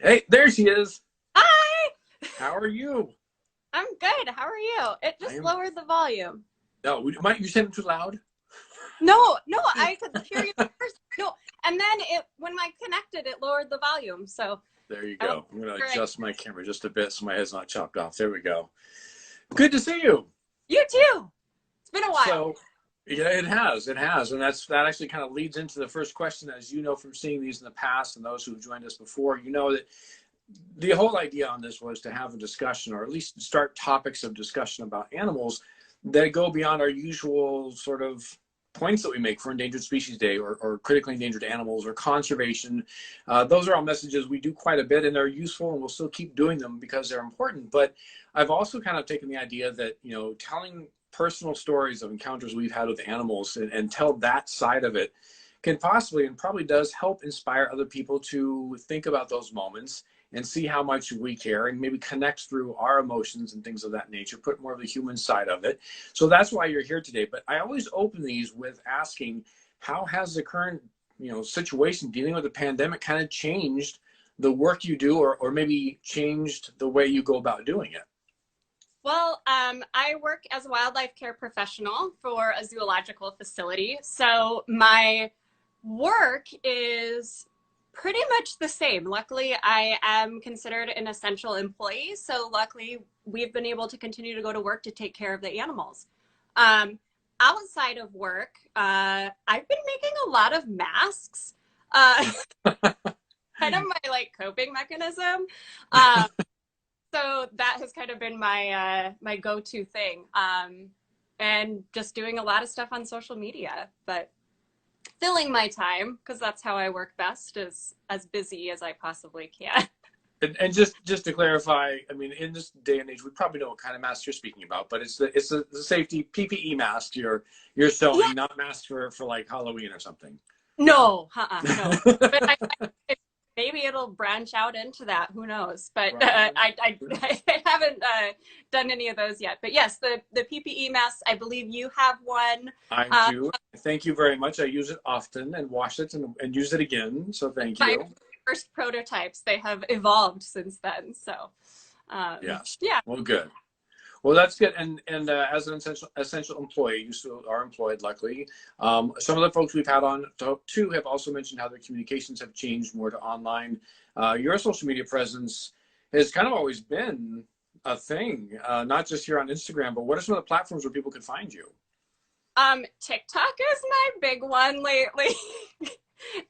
Hey, there she is. Hi! How are you? I'm good. How are you? It I just am. lowered the volume. No, might you said it too loud? No, I could hear you first. No, and then when I connected, it lowered the volume. So There you I wasn't go. I'm going to sure adjust my camera just a bit so my head's not chopped off. There we go. Good to see you. You too. It's been a while. So, yeah, it has. It has. And that actually kind of leads into the first question. As you know from seeing these in the past and those who've joined us before, you know that the whole idea on this was to have a discussion, or at least start topics of discussion about animals that go beyond our usual sort of points that we make for Endangered Species Day, or critically endangered animals, or conservation. Those are all messages we do quite a bit, and they're useful, and we'll still keep doing them because they're important. But I've also kind of taken the idea that, telling personal stories of encounters we've had with animals, and tell that side of it, can possibly and probably does help inspire other people to think about those moments and see how much we care, and maybe connect through our emotions and things of that nature, put more of the human side of it. So that's why you're here today. But I always open these with asking, how has the current situation dealing with the pandemic kind of changed the work you do, or maybe changed the way you go about doing it? Well, I work as a wildlife care professional for a zoological facility. So my work is pretty much the same. Luckily, I am considered an essential employee. So luckily, we've been able to continue to go to work to take care of the animals. Um, Outside of work, I've been making a lot of masks. Uh, Kind of my coping mechanism. Um, so that has kind of been my go-to thing. And just doing a lot of stuff on social media, but filling my time, because that's how I work best, is as busy as I possibly can. And just to clarify, I mean, in this day and age, we probably know what kind of mask you're speaking about, but it's the safety PPE mask you're Yeah. sewing, not masks for like Halloween or something. No, no. But maybe it'll branch out into that. Who knows? But Right. I haven't done any of those yet. But yes, the PPE masks. I believe you have one. I Uh, do. Thank you very much. I use it often and wash it and use it again. So thank my you. first prototypes. They have evolved since then. So Yes. yeah. Well, good. Well, that's good. And as an essential employee, you still are employed, luckily. Some of the folks we've had on too have also mentioned how their communications have changed more to online. Your social media presence has kind of always been a thing, not just here on Instagram, but what are some of the platforms where people can find you? TikTok is my big one lately.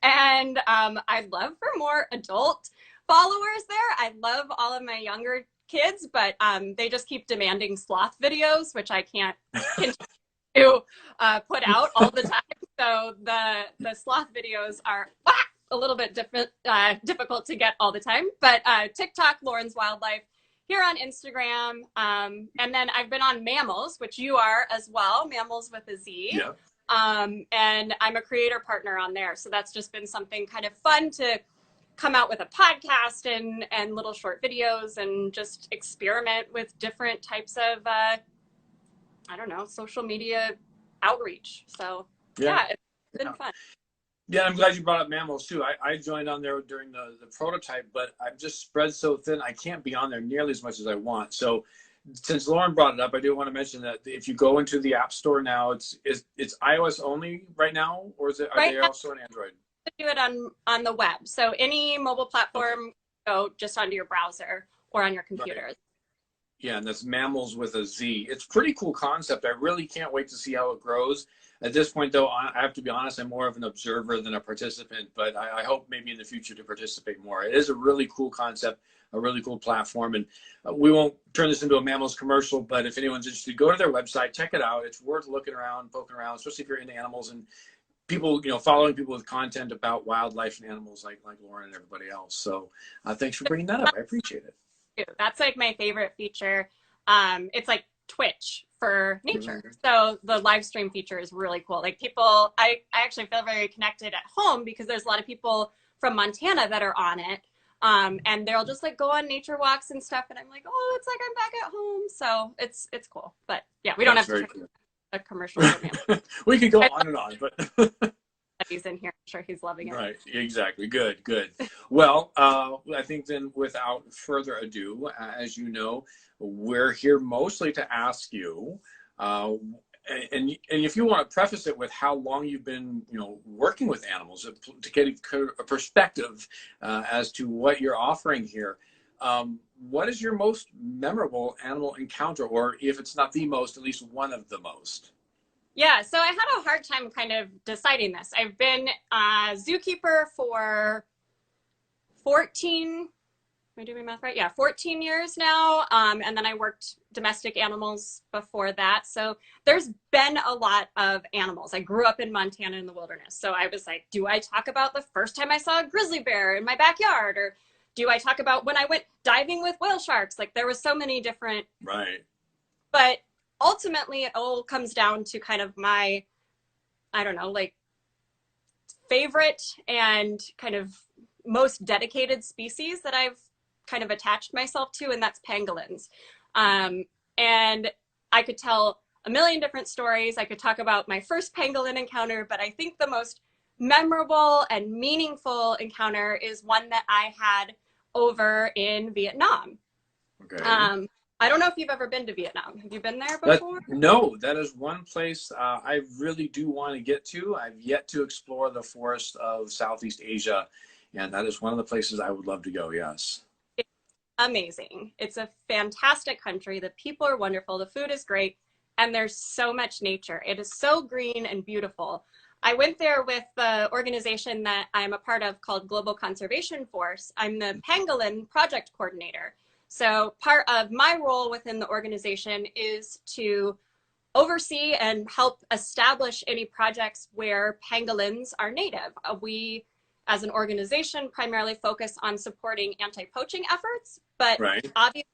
And I'd love for more adult followers there. I love all of my younger kids, but they just keep demanding sloth videos, which I can't continue to put out all the time. So the sloth videos are a little bit difficult to get all the time. But TikTok, Lauren's Wildlife, here on Instagram. And then I've been on Mammals, which you are as well, Mammals with a Z. Yeah. And I'm a creator partner on there. So that's just been something kind of fun to come out with a podcast and little short videos and just experiment with different types of, I don't know, social media outreach. So yeah, it's been fun. Yeah, I'm glad you brought up Mammals too. I joined on there during the prototype, but I'm just spread so thin, I can't be on there nearly as much as I want. So since Lauren brought it up, I do want to mention that if you go into the App Store now, it's iOS only right now, or are Right they now, also on Android? do it on the web. So any mobile platform, Okay. go just onto your browser or on your Right. computer. Yeah, and that's Mammals with a Z. It's a pretty cool concept. I really can't wait to see how it grows. At this point, though, I have to be honest, I'm more of an observer than a participant, but I hope maybe in the future to participate more. It is a really cool concept, a really cool platform, and we won't turn this into a Mammals commercial, but if anyone's interested, go to their website, check it out. It's worth looking around, poking around, especially if you're into animals and people, following people with content about wildlife and animals like Lauren and everybody else. So thanks for bringing that up. I appreciate it. That's like my favorite feature. It's like Twitch for nature. Mm-hmm. So the live stream feature is really cool. Like people, I actually feel very connected at home because there's a lot of people from Montana that are on it. And they'll just like go on nature walks and stuff. And I'm like, oh, it's like I'm back at home. So it's cool. But yeah, we don't That's have to very turn cool. a commercial for me. We could go on and on, but that he's in here. I'm sure he's loving it. Right, exactly. Good, good. Well, I think then without further ado, as you know, we're here mostly to ask you, and if you want to preface it with how long you've been, working with animals to get a perspective as to what you're offering here. What is your most memorable animal encounter, or if it's not the most, at least one of the most? Yeah, so I had a hard time kind of deciding this. I've been a zookeeper for 14, am I doing math right? Yeah, 14 years now. And then I worked domestic animals before that. So there's been a lot of animals. I grew up in Montana in the wilderness. So I was like, do I talk about the first time I saw a grizzly bear in my backyard? Or do I talk about when I went diving with whale sharks? Like there was so many different. Right. But ultimately it all comes down to kind of my, I don't know, like favorite and kind of most dedicated species that I've kind of attached myself to, and that's pangolins. And I could tell a million different stories. I could talk about my first pangolin encounter, but I think the most memorable and meaningful encounter is one that I had over in Vietnam. Okay. I don't know if you've ever been to Vietnam. Have you been there before? No, that is one place I really do want to get to. I've yet to explore the forests of Southeast Asia, and that is one of the places I would love to go, yes. It's amazing. It's a fantastic country. The people are wonderful. The food is great, and there's so much nature. It is so green and beautiful. I went there with the organization that I'm a part of called Global Conservation Force. I'm the pangolin project coordinator. So part of my role within the organization is to oversee and help establish any projects where pangolins are native. We, as an organization, primarily focus on supporting anti-poaching efforts, but right. Obviously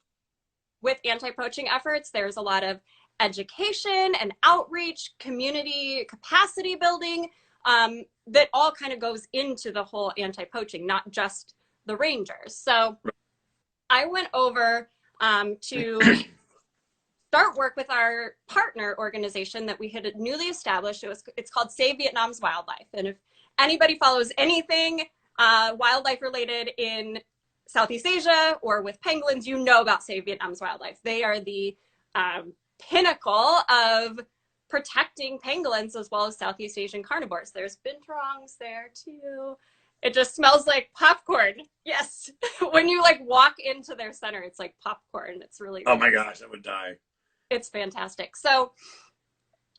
with anti-poaching efforts, there's a lot of education and outreach, community capacity building, that all kind of goes into the whole anti-poaching, not just the rangers. So I went over to start work with our partner organization that we had newly established. It's called Save Vietnam's Wildlife. And if anybody follows anything wildlife related in Southeast Asia or with pangolins, you know about Save Vietnam's Wildlife. They are the pinnacle of protecting pangolins as well as Southeast Asian carnivores. There's bintrongs there too. It just smells like popcorn. Yes. When you like walk into their center, it's like popcorn. It's really, oh my gosh, I would die. It's fantastic. So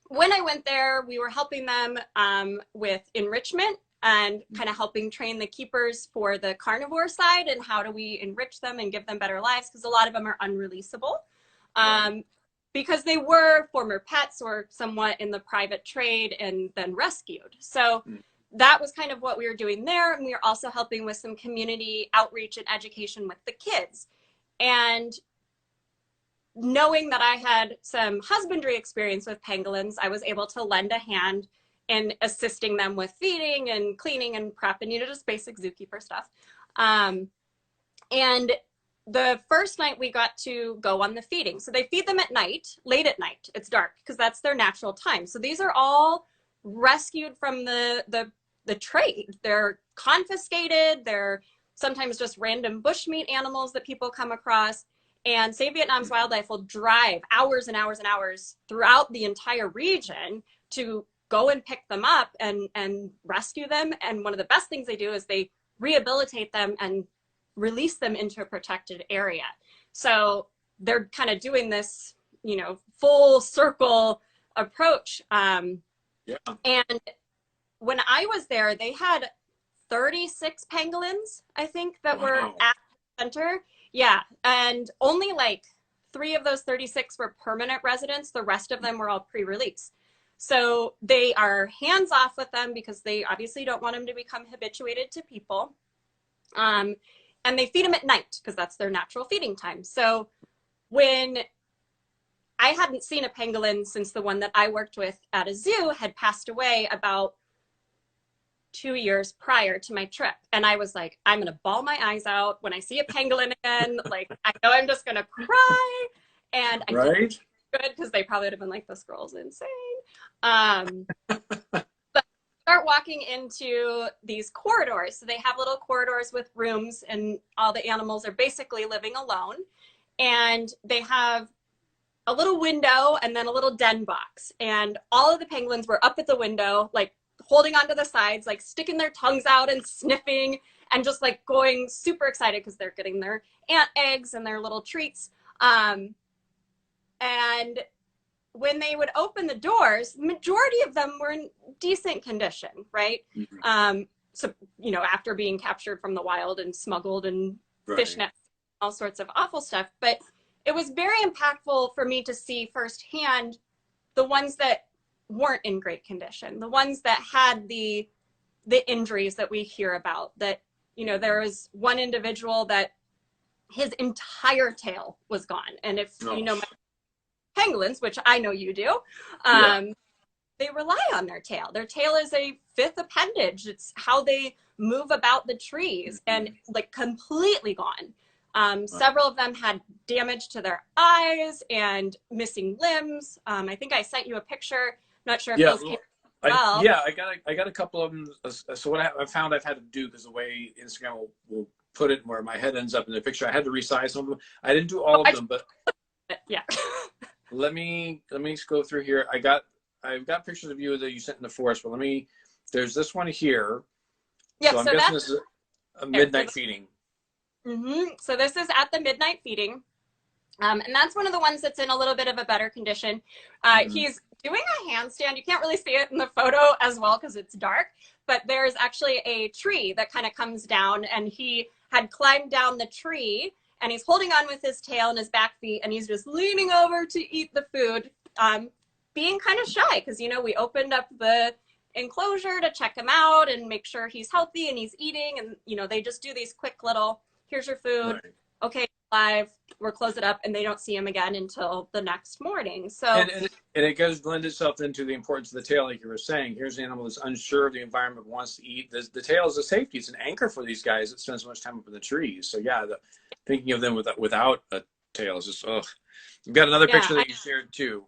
when I went there, we were helping them with enrichment and kind of helping train the keepers for the carnivore side and how do we enrich them and give them better lives, because a lot of them are unreleasable. Because they were former pets or somewhat in the private trade and then rescued. So that was kind of what we were doing there. And we were also helping with some community outreach and education with the kids. And knowing that I had some husbandry experience with pangolins, I was able to lend a hand in assisting them with feeding and cleaning and prep and, just basic zookeeper stuff. And the first night we got to go on the feeding. So they feed them at night, late at night. It's dark because that's their natural time. So these are all rescued from the trade. They're confiscated. They're sometimes just random bushmeat animals that people come across. And Save Vietnam's Wildlife will drive hours and hours and hours throughout the entire region to go and pick them up and rescue them. And one of the best things they do is they rehabilitate them and release them into a protected area. So they're kind of doing this, full circle approach. And when I was there, they had 36 pangolins, I think, that were at the center. Yeah. And only like 3 of those 36 were permanent residents. The rest of them were all pre-release. So they are hands off with them because they obviously don't want them to become habituated to people. And they feed them at night because that's their natural feeding time. So when I hadn't seen a pangolin since the one that I worked with at a zoo had passed away about 2 years prior to my trip. And I was like, I'm going to bawl my eyes out when I see a pangolin again. Like, I know I'm just going to cry. And I did good because they probably would have been like, this girl's insane. But start walking into these corridors. So they have little corridors with rooms, and all the animals are basically living alone. And they have a little window and then a little den box. And all of the pangolins were up at the window, like holding onto the sides, like sticking their tongues out and sniffing and just like going super excited because they're getting their ant eggs and their little treats. And when they would open the doors, majority of them were in decent condition, right? Mm-hmm. So, you know, after being captured from the wild and smuggled and fishnets, all sorts of awful stuff. But it was very impactful for me to see firsthand the ones that weren't in great condition, the ones that had the injuries that we hear about. That, you know, there was one individual that his entire tail was gone. And if you know my pangolins, which I know you do, they rely on their tail. Their tail is a fifth appendage. It's how they move about the trees, and like completely gone. Several of them had damage to their eyes and missing limbs. I think I sent you a picture. I'm not sure if those came well. I got a couple of them. So what I found I've had to do, because the way Instagram will put it, where my head ends up in the picture, I had to resize some of them. I didn't do all of them, but yeah. let me go through here. I've got pictures of you that you sent in the forest, but there's this one here. Yeah, so I'm guessing this is a midnight feeding. Mm-hmm. So this is at the midnight feeding. And that's one of the ones that's in a little bit of a better condition. He's doing a handstand. You can't really see it in the photo as well because it's dark, but there's actually a tree that kind of comes down, and he had climbed down the tree, and he's holding on with his tail and his back feet, and he's just leaning over to eat the food, being kind of shy because, you know, we opened up the enclosure to check him out and make sure he's healthy and he's eating. And, you know, they just do these quick little, here's your food. Right. Okay, live, we'll close it up, and they don't see him again until the next morning. So and it does blend itself into the importance of the tail, like you were saying. Here's an animal that's unsure of the environment, wants to eat. The tail is a safety. It's an anchor for these guys that spend so much time up in the trees. So yeah, thinking of them without a tail is just, ugh. You've got another picture that you shared too.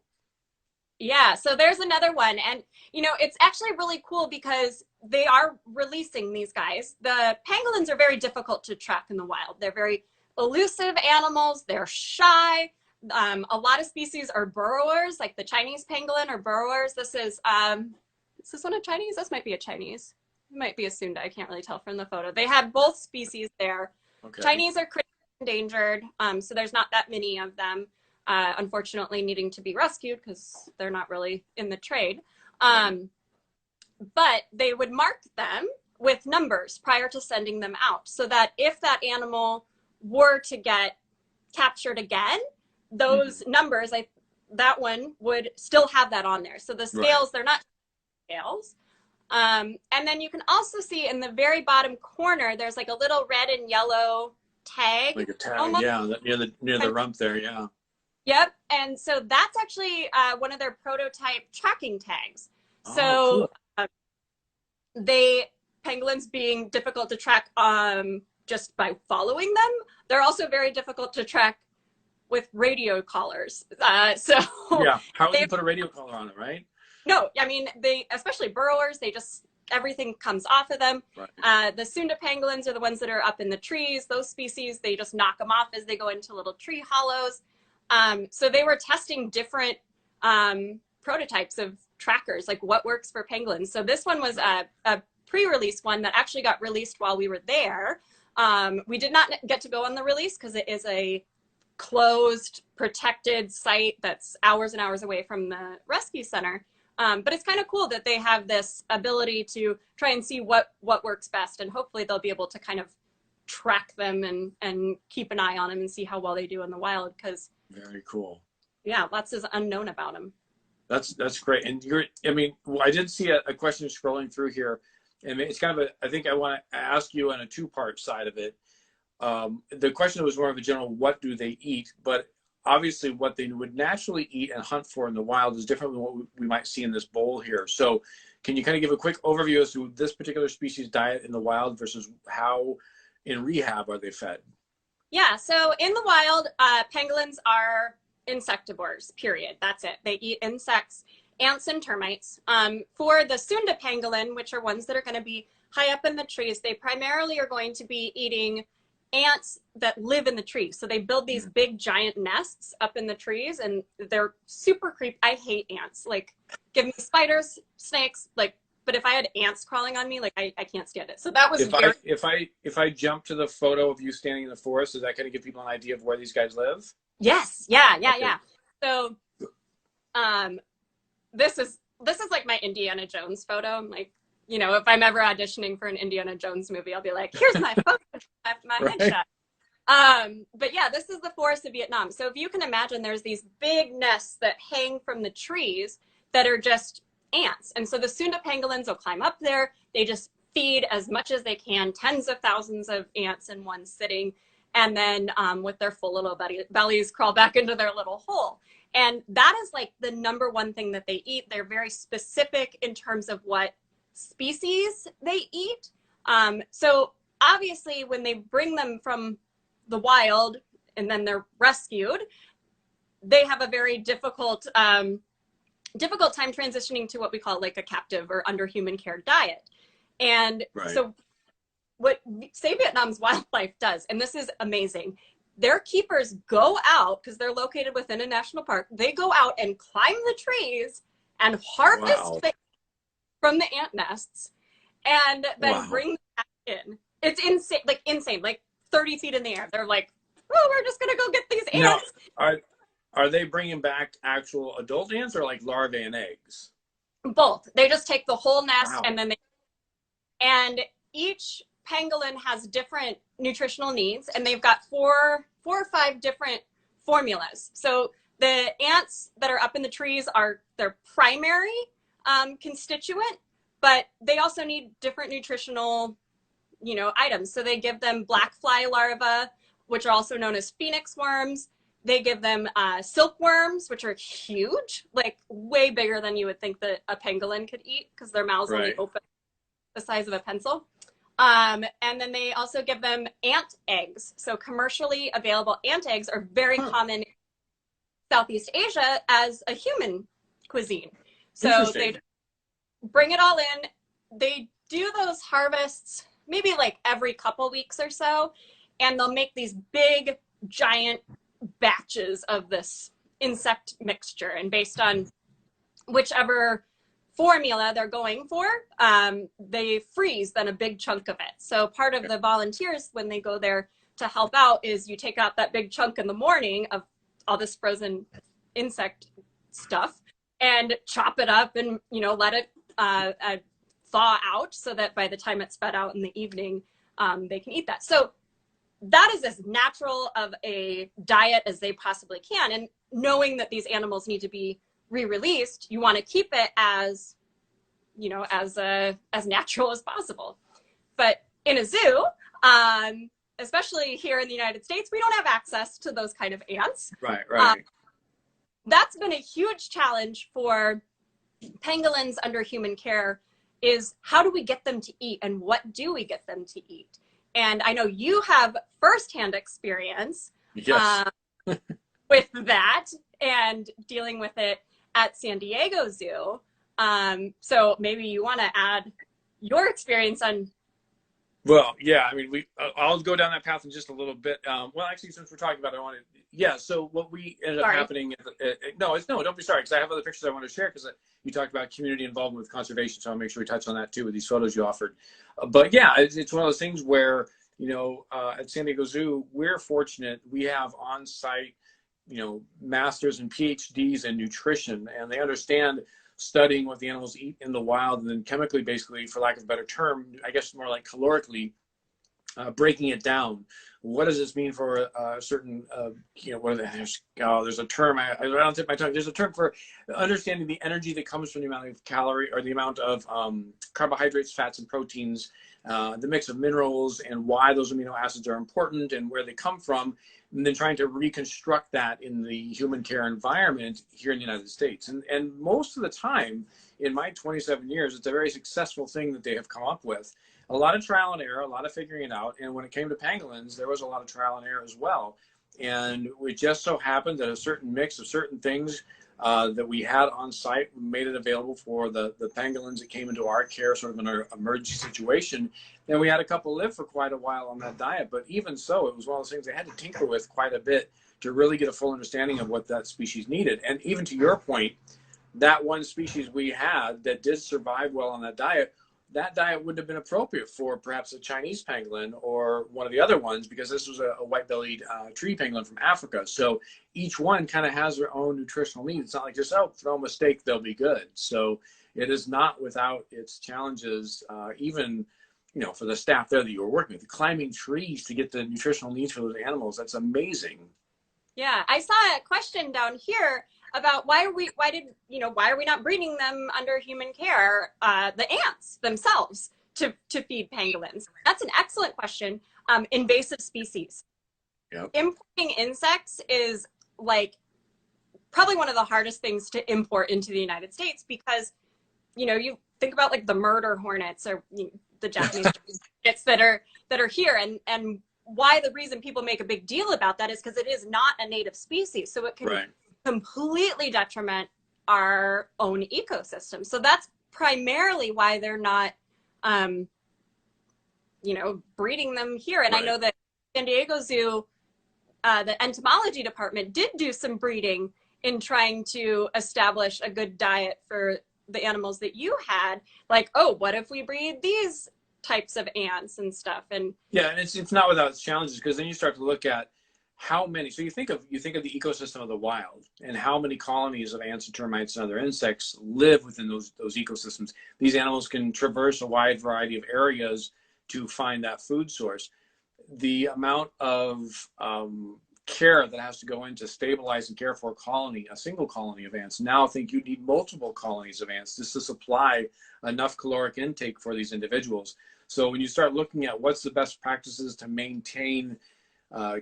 Yeah, so there's another one. And, you know, it's actually really cool because they are releasing these guys. The pangolins are very difficult to track in the wild. They're very elusive animals. They're shy. A lot of species are burrowers, like the Chinese pangolin are burrowers. Is this one a Chinese? This might be a Chinese. It might be a Sunda. I can't really tell from the photo. They have both species there. Okay. Chinese are critically endangered, so there's not that many of them. Unfortunately needing to be rescued because they're not really in the trade. But they would mark them with numbers prior to sending them out, so that if that animal were to get captured again, those numbers, that one would still have that on there. So the scales, they're not scales. And then you can also see in the very bottom corner, there's like a little red and yellow tag. Like a tag, almost. Yeah, near the rump there, yeah. Yep, and so that's actually one of their prototype tracking tags. Oh, so cool. Pangolins being difficult to track just by following them, they're also very difficult to track with radio collars. Yeah, how would you put a radio collar on it, right? No, I mean, especially burrowers, everything comes off of them. Right. The Sunda pangolins are the ones that are up in the trees. Those species, they just knock them off as they go into little tree hollows. So they were testing different prototypes of trackers, like what works for pangolins. So this one was a pre-release one that actually got released while we were there. We did not get to go on the release because it is a closed, protected site that's hours and hours away from the rescue center. But it's kind of cool that they have this ability to try and see what works best, and hopefully they'll be able to kind of track them and keep an eye on them and see how well they do in the wild, because very cool. Yeah, lots is unknown about them. That's great. And I did see a question scrolling through here, and it's kind of I think I want to ask you on a two-part side of it. The question was more of a general, what do they eat? But obviously what they would naturally eat and hunt for in the wild is different than what we might see in this bowl here. So can you kind of give a quick overview as to this particular species diet in the wild versus how in rehab are they fed? Yeah, so in the wild, pangolins are insectivores, period. That's it. They eat insects. ants and termites. For the Sunda pangolin, which are ones that are going to be high up in the trees, they primarily are going to be eating ants that live in the trees. So they build these big giant nests up in the trees, and they're super creepy. I hate ants. Like, give me spiders, snakes, like, but if I had ants crawling on me, like I can't stand it. So that was if I jump to the photo of you standing in the forest, is that going to give people an idea of where these guys live? Yes. Yeah. So this is like my Indiana Jones photo. I'm like, you know, if I'm ever auditioning for an Indiana Jones movie, I'll be like, here's my photo, my headshot. But yeah, this is the forest of Vietnam. So if you can imagine, there's these big nests that hang from the trees that are just ants. And so the Sunda pangolins will climb up there. They just feed as much as they can, tens of thousands of ants in one sitting. And then with their full little bellies, crawl back into their little hole. And that is like the number one thing that they eat. They're very specific in terms of what species they eat. So obviously when they bring them from the wild and then they're rescued, they have a very difficult time transitioning to what we call like a captive or under human care diet. And so what Save Vietnam's wildlife does, and this is amazing, their keepers go out, because they're located within a national park, they go out and climb the trees and harvest things from the ant nests and then bring them back in. It's insane, like 30 feet in the air. They're like, oh, we're just gonna go get these ants. Now, are they bringing back actual adult ants or like larvae and eggs? Both. They just take the whole nest and each pangolin has different nutritional needs, and they've got four or five different formulas. So the ants that are up in the trees are their primary constituent, but they also need different nutritional, you know, items. So they give them black fly larvae, which are also known as phoenix worms. They give them silkworms, which are huge, like way bigger than you would think that a pangolin could eat, because their mouths only open the size of a pencil. And then they also give them ant eggs. So commercially available ant eggs are very common in Southeast Asia as a human cuisine. So they bring it all in. They do those harvests maybe like every couple weeks or so, and they'll make these big, giant batches of this insect mixture. And based on whichever formula they're going for, they freeze then a big chunk of it. So part of the volunteers, when they go there to help out, is you take out that big chunk in the morning of all this frozen insect stuff and chop it up and, you know, let it thaw out so that by the time it's fed out in the evening, they can eat that. So that is as natural of a diet as they possibly can. And knowing that these animals need to be re-released, you want to keep it as, you know, as natural as possible. But in a zoo, especially here in the United States, we don't have access to those kind of ants. Right. That's been a huge challenge for pangolins under human care, is how do we get them to eat, and what do we get them to eat? And I know you have firsthand experience with that and dealing with it at San Diego Zoo. So maybe you want to add your experience on. Well, yeah, I mean, I'll go down that path in just a little bit. Well, actually, since we're talking about it, so what we ended up happening, don't be sorry, because I have other pictures I want to share, because you talked about community involvement with conservation, so I'll make sure we touch on that too with these photos you offered. But yeah, it's one of those things where, you know, at San Diego Zoo, we're fortunate. We have on-site, you know, masters and PhDs in nutrition, and they understand studying what the animals eat in the wild, and then chemically, basically, for lack of a better term, I guess more like calorically, breaking it down. What does this mean for a certain, you know, there's a term, I don't tip my tongue. There's a term for understanding the energy that comes from the amount of calorie, or the amount of carbohydrates, fats, and proteins, the mix of minerals, and why those amino acids are important and where they come from, and then trying to reconstruct that in the human care environment here in the United States. And most of the time, in my 27 years, it's a very successful thing that they have come up with. A lot of trial and error, a lot of figuring it out. And when it came to pangolins, there was a lot of trial and error as well. And it just so happened that a certain mix of certain things that we had on site made it available for the pangolins that came into our care, sort of in an emergency situation. And we had a couple live for quite a while on that diet. But even so, it was one of those things they had to tinker with quite a bit to really get a full understanding of what that species needed. And even to your point, that one species we had that did survive well on that diet wouldn't have been appropriate for perhaps a Chinese pangolin or one of the other ones, because this was a white-bellied tree pangolin from Africa. So each one kind of has their own nutritional needs. It's not like just, oh, throw them a steak, they'll be good. So it is not without its challenges, even, you know, for the staff there that you were working with, climbing trees to get the nutritional needs for those animals. That's amazing. Yeah, I saw a question down here about why are we not breeding them under human care, the ants themselves, to feed pangolins? That's an excellent question. Invasive species. Yep. Importing insects is like probably one of the hardest things to import into the United States, because, you know, you think about like the murder hornets, or the Japanese hornets that are here, and why the reason people make a big deal about that is because it is not a native species, so it can completely detriment our own ecosystem. So that's primarily why they're not, breeding them here. And I know that San Diego Zoo, the entomology department did do some breeding in trying to establish a good diet for the animals that you had. Like, oh, what if we breed these types of ants and stuff? And yeah, and it's not without its challenges, because then you start to look at how many. So you think of the ecosystem of the wild, and how many colonies of ants and termites and other insects live within those ecosystems. These animals can traverse a wide variety of areas to find that food source. The amount of care that has to go into stabilize and care for a single colony of ants. Now I think you need multiple colonies of ants just to supply enough caloric intake for these individuals. So when you start looking at what's the best practices to maintain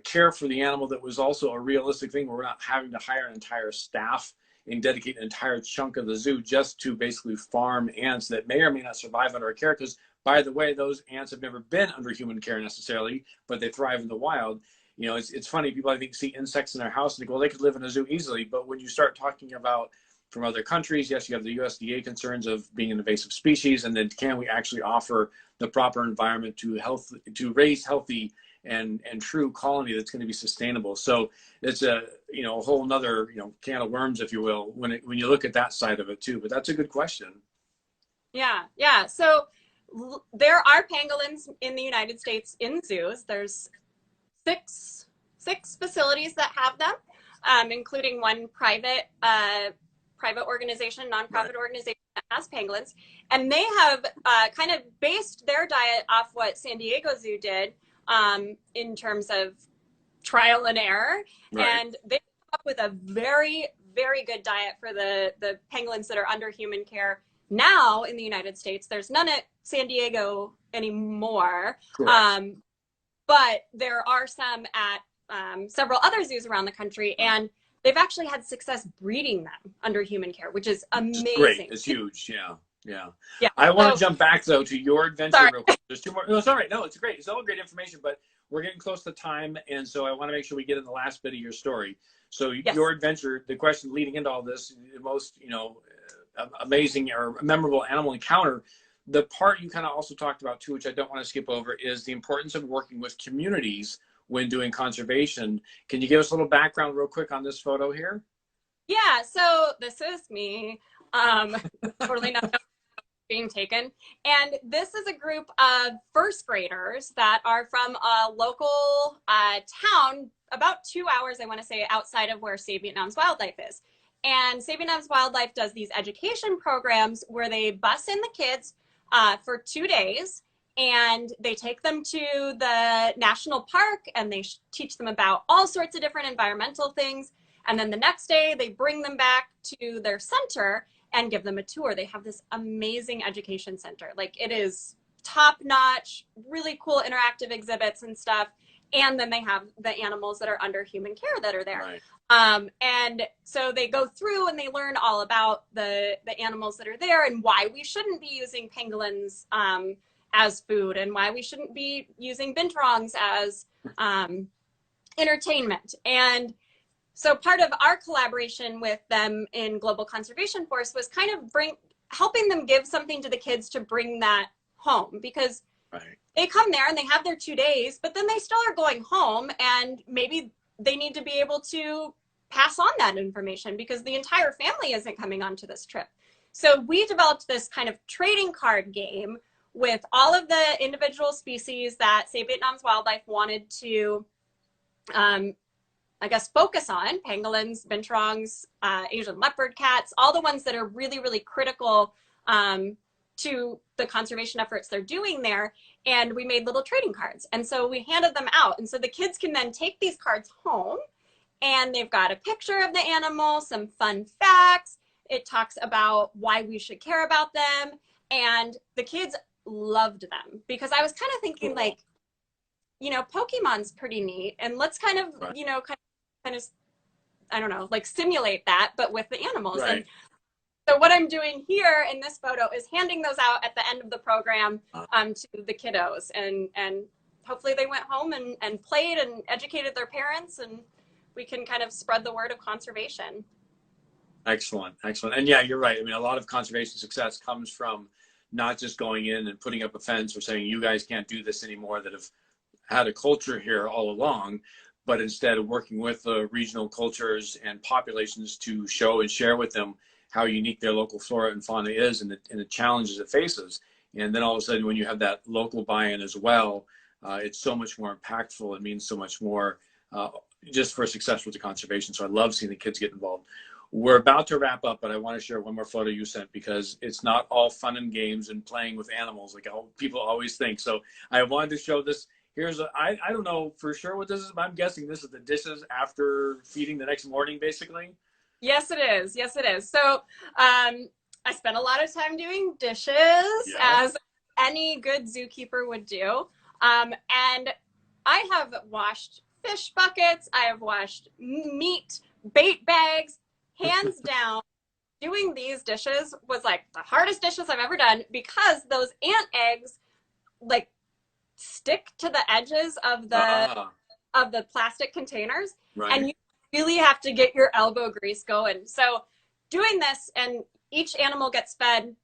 care for the animal, that was also a realistic thing where we're not having to hire an entire staff and dedicate an entire chunk of the zoo just to basically farm ants that may or may not survive under our care. Because, by the way, those ants have never been under human care necessarily, but they thrive in the wild. You know, it's funny, people I think see insects in their house and they go, well, they could live in a zoo easily. But when you start talking about from other countries, yes, you have the USDA concerns of being an invasive species, and then can we actually offer the proper environment to raise healthy and true colony that's going to be sustainable. So it's a whole nother can of worms, if you will, when you look at that side of it too. But that's a good question. Yeah. So there are pangolins in the United States in zoos. There's six facilities that have them, including one private organization, nonprofit organization that has pangolins, and they have kind of based their diet off what San Diego Zoo did, in terms of trial and error. And they come up with a very, very good diet for the pangolins that are under human care now in the United States. There's none at San Diego anymore, but there are some at several other zoos around the country, and they've actually had success breeding them under human care, which is amazing. Great. It's huge. Yeah. I want to jump back though to your adventure real quick. There's two more. No, it's all right. No, it's great. It's all great information, but we're getting close to time, and so I want to make sure we get in the last bit of your story. So your adventure, the question leading into all this, the most amazing or memorable animal encounter. The part you kind of also talked about too, which I don't want to skip over, is the importance of working with communities when doing conservation. Can you give us a little background real quick on this photo here? Yeah, so this is me. Totally not being taken. And this is a group of first graders that are from a local town about 2 hours, I want to say, outside of where Save Vietnam's Wildlife is. And Save Vietnam's Wildlife does these education programs where they bus in the kids for 2 days, and they take them to the national park, and they teach them about all sorts of different environmental things. And then the next day they bring them back to their center and give them a tour. They have this amazing education center. Like, it is top notch, really cool interactive exhibits and stuff. And then they have the animals that are under human care that are there. Right. And so they go through and they learn all about the animals that are there, and why we shouldn't be using pangolins as food, and why we shouldn't be using binturongs as entertainment. And so part of our collaboration with them in Global Conservation Force was kind of helping them give something to the kids to bring that home, because they come there and they have their 2 days, but then they still are going home, and maybe they need to be able to pass on that information because the entire family isn't coming onto this trip. So we developed this kind of trading card game with all of the individual species that Save Vietnam's Wildlife wanted to, I guess, focus on: pangolins, binturongs, Asian leopard cats, all the ones that are really, really critical to the conservation efforts they're doing there. And we made little trading cards. And so we handed them out. And so the kids can then take these cards home, and they've got a picture of the animal, some fun facts. It talks about why we should care about them. And the kids loved them, because I was kind of thinking, like, you know, Pokemon's pretty neat, and let's kind of, you know, kind of, I don't know, like simulate that, but with the animals. And so what I'm doing here in this photo is handing those out at the end of the program to the kiddos, and hopefully they went home and played and educated their parents, and we can kind of spread the word of conservation. Excellent, excellent. And yeah, you're right. I mean, a lot of conservation success comes from not just going in and putting up a fence or saying, you guys can't do this anymore, that have had a culture here all along, but instead of working with the regional cultures and populations to show and share with them how unique their local flora and fauna is, and the challenges it faces. And then all of a sudden, when you have that local buy-in as well, it's so much more impactful. It means so much more just for success with the conservation. So I love seeing the kids get involved. We're about to wrap up, but I want to share one more photo you sent, because it's not all fun and games and playing with animals like people always think. So I wanted to show this. Here's I don't know for sure what this is, but I'm guessing this is the dishes after feeding the next morning, basically. Yes, it is. Yes, it is. So I spent a lot of time doing dishes, as any good zookeeper would do. And I have washed fish buckets. I have washed meat, bait bags. Hands down, doing these dishes was like the hardest dishes I've ever done, because those ant eggs like stick to the edges of the plastic containers, and you really have to get your elbow grease going. So doing this, and each animal gets fed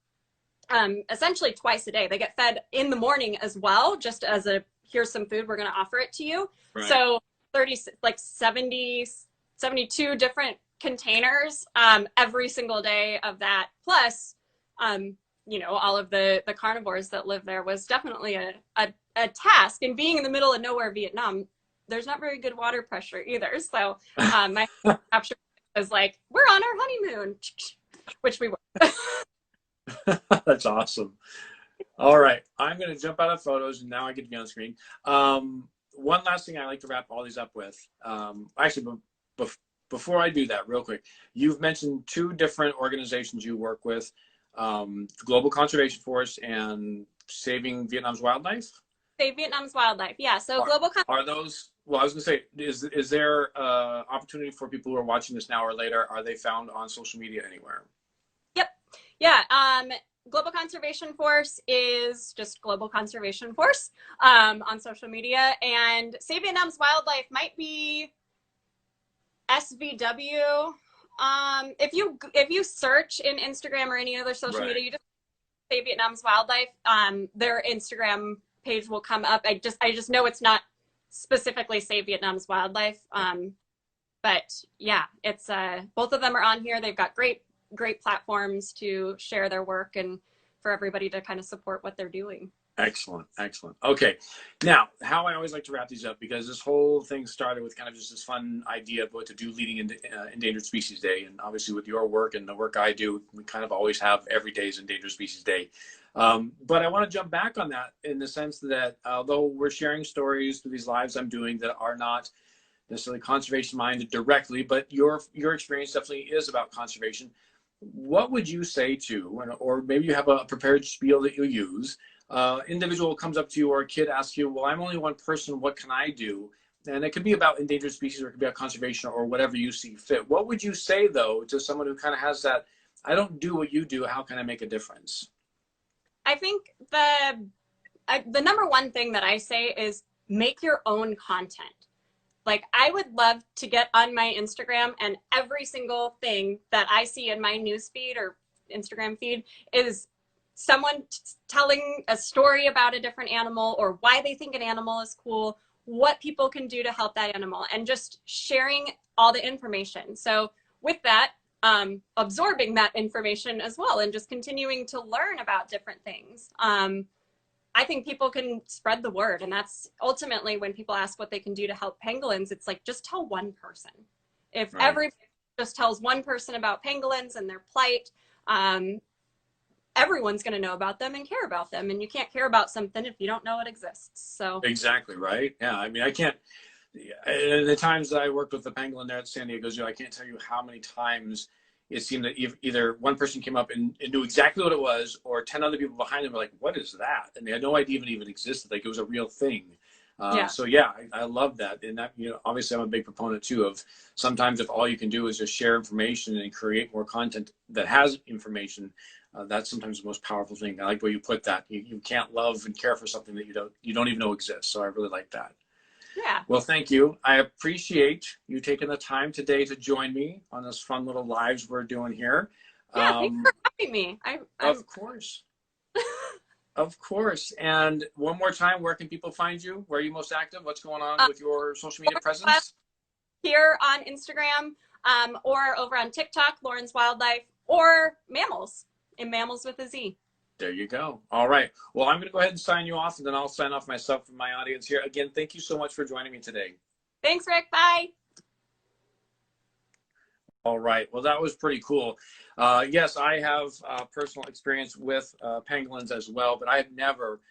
essentially twice a day. They get fed in the morning as well, just as a, here's some food, we're going to offer it to you. So 72 different containers every single day of that, plus you know, all of the carnivores that live there, was definitely a task. And being in the middle of nowhere Vietnam, there's not very good water pressure either, so my capture was like, we're on our honeymoon, which we were. That's awesome. All right, I'm going to jump out of photos, and now I get to be on screen. One last thing I like to wrap all these up with, actually before I do that, real quick, you've mentioned 2 different organizations you work with, the Global Conservation Force and Saving Vietnam's Wildlife? Save Vietnam's Wildlife, yeah. So are those, well, I was going to say, is there opportunity for people who are watching this now or later, are they found on social media anywhere? Yep. Yeah. Global Conservation Force is just Global Conservation Force on social media, and Save Vietnam's Wildlife might be SVW. If you search in Instagram or any other social media, you just say Vietnam's Wildlife, their Instagram page will come up. I just know it's not specifically Save Vietnam's Wildlife, but yeah, it's both of them are on here. They've got great platforms to share their work and for everybody to kind of support what they're doing. Excellent, excellent. Okay, now how I always like to wrap these up, because this whole thing started with kind of just this fun idea of what to do leading into Endangered Species Day, and obviously with your work and the work I do, we kind of always have every day is Endangered Species Day. But I want to jump back on that in the sense that although we're sharing stories through these lives I'm doing that are not necessarily conservation minded directly, but your experience definitely is about conservation. What would you say to, or maybe you have a prepared spiel that you use, individual comes up to you, or a kid asks you, well, I'm only one person, what can I do? And it could be about endangered species, or it could be about conservation, or whatever you see fit. What would you say, though, to someone who kind of has that, I don't do what you do, how can I make a difference? I think the number one thing that I say is make your own content. Like, I would love to get on my Instagram and every single thing that I see in my news feed or Instagram feed is someone telling a story about a different animal or why they think an animal is cool, what people can do to help that animal, and just sharing all the information. So with that, absorbing that information as well and just continuing to learn about different things. I think people can spread the word. And that's ultimately when people ask what they can do to help pangolins, it's like, just tell one person. If everybody just tells one person about pangolins and their plight, everyone's going to know about them and care about them. And you can't care about something if you don't know it exists. So exactly, right. Yeah, I mean, I can't, the times that I worked with the pangolin there at San Diego Zoo, I can't tell you how many times it seemed that either one person came up and knew exactly what it was, or 10 other people behind them were like, what is that? And they had no idea even existed. Like, it was a real thing. So yeah, I love that. And that, you know, obviously I'm a big proponent too of sometimes if all you can do is just share information and create more content that has information, that's sometimes the most powerful thing. I like the way you put that. You can't love and care for something that you don't even know exists. So I really like that. Yeah. Well, thank you. I appreciate you taking the time today to join me on this fun little lives we're doing here. Yeah, thanks for having me. Of course. Of course. And one more time, where can people find you? Where are you most active? What's going on with your social media presence? Here on Instagram, or over on TikTok, Lauren's Wildlife, or Mammals, in Mammals with a Z. There you go. All right. Well, I'm going to go ahead and sign you off, and then I'll sign off myself and my audience here. Again, thank you so much for joining me today. Thanks, Rick. Bye. All right. Well, that was pretty cool. Yes, I have personal experience with pangolins as well, but I have never,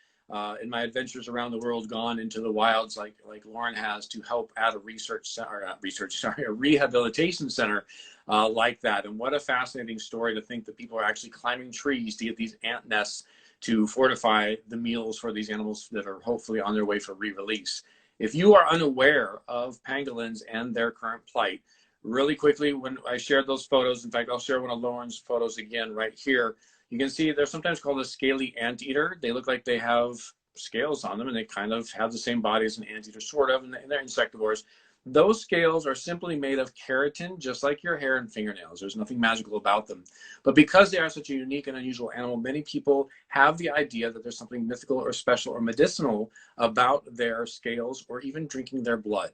in my adventures around the world, gone into the wilds like Lauren has to help at a a rehabilitation center like that. And what a fascinating story to think that people are actually climbing trees to get these ant nests to fortify the meals for these animals that are hopefully on their way for re-release. If you are unaware of pangolins and their current plight, really quickly, when I shared those photos, in fact, I'll share one of Lauren's photos again right here. You can see they're sometimes called a scaly anteater. They look like they have scales on them, and they kind of have the same body as an anteater, sort of, and they're insectivores. Those scales are simply made of keratin, just like your hair and fingernails. There's nothing magical about them. But because they are such a unique and unusual animal, many people have the idea that there's something mythical or special or medicinal about their scales or even drinking their blood.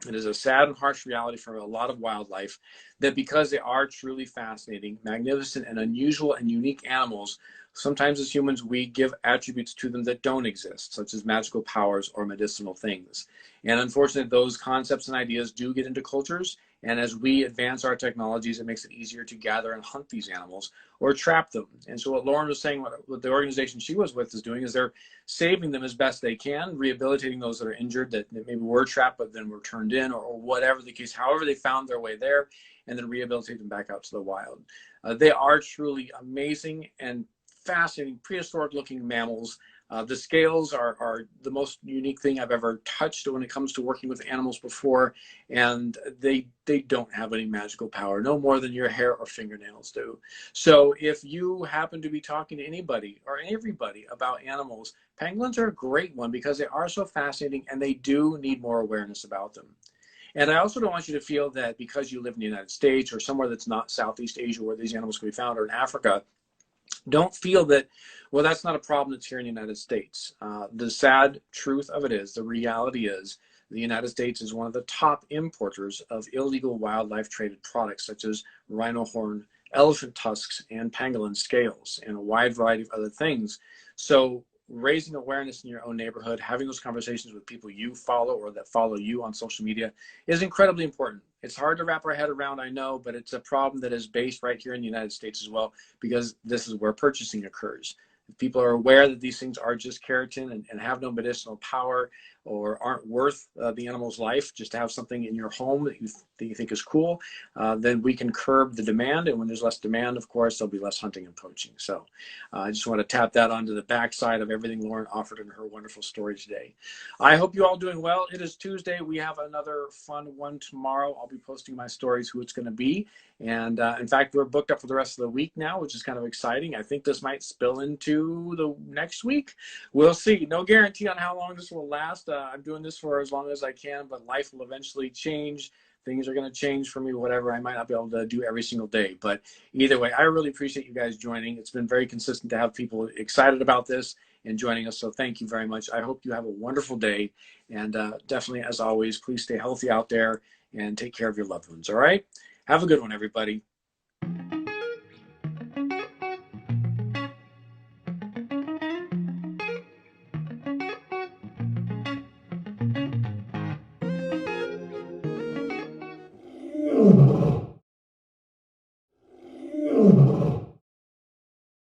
It is a sad and harsh reality for a lot of wildlife that because they are truly fascinating, magnificent, and unusual and unique animals, sometimes as humans, we give attributes to them that don't exist, such as magical powers or medicinal things. And unfortunately, those concepts and ideas do get into cultures. And as we advance our technologies, it makes it easier to gather and hunt these animals or trap them. And so what Lauren was saying, what the organization she was with is doing is they're saving them as best they can, rehabilitating those that are injured that maybe were trapped but then were turned in, or whatever the case, however they found their way there, and then rehabilitate them back out to the wild. They are truly amazing and fascinating, prehistoric looking mammals. The scales are the most unique thing I've ever touched when it comes to working with animals before, and they don't have any magical power, no more than your hair or fingernails do. So if you happen to be talking to anybody or everybody about animals, pangolins are a great one because they are so fascinating and they do need more awareness about them. And I also don't want you to feel that because you live in the United States or somewhere that's not Southeast Asia where these animals can be found, or in Africa, don't feel that, well, that's not a problem that's here in the United States. The sad truth of it is, the reality is, the United States is one of the top importers of illegal wildlife traded products such as rhino horn, elephant tusks, and pangolin scales, and a wide variety of other things. So raising awareness in your own neighborhood, having those conversations with people you follow or that follow you on social media is incredibly important. It's hard to wrap our head around, I know, but it's a problem that is based right here in the United States as well, because this is where purchasing occurs. If people are aware that these things are just keratin and have no medicinal power or aren't worth the animal's life, just to have something in your home that you think is cool, then we can curb the demand. And when there's less demand, of course, there'll be less hunting and poaching. So I just want to tap that onto the backside of everything Lauren offered in her wonderful story today. I hope you all doing well. It is Tuesday. We have another fun one tomorrow. I'll be posting my stories, who it's going to be. And in fact, we're booked up for the rest of the week now, which is kind of exciting. I think this might spill into the next week. We'll see. No guarantee on how long this will last. I'm doing this for as long as I can, but life will eventually change. Things are going to change for me, whatever. I might not be able to do every single day. But either way, I really appreciate you guys joining. It's been very consistent to have people excited about this and joining us. So thank you very much. I hope you have a wonderful day. And definitely, as always, please stay healthy out there and take care of your loved ones. All right? Have a good one, everybody.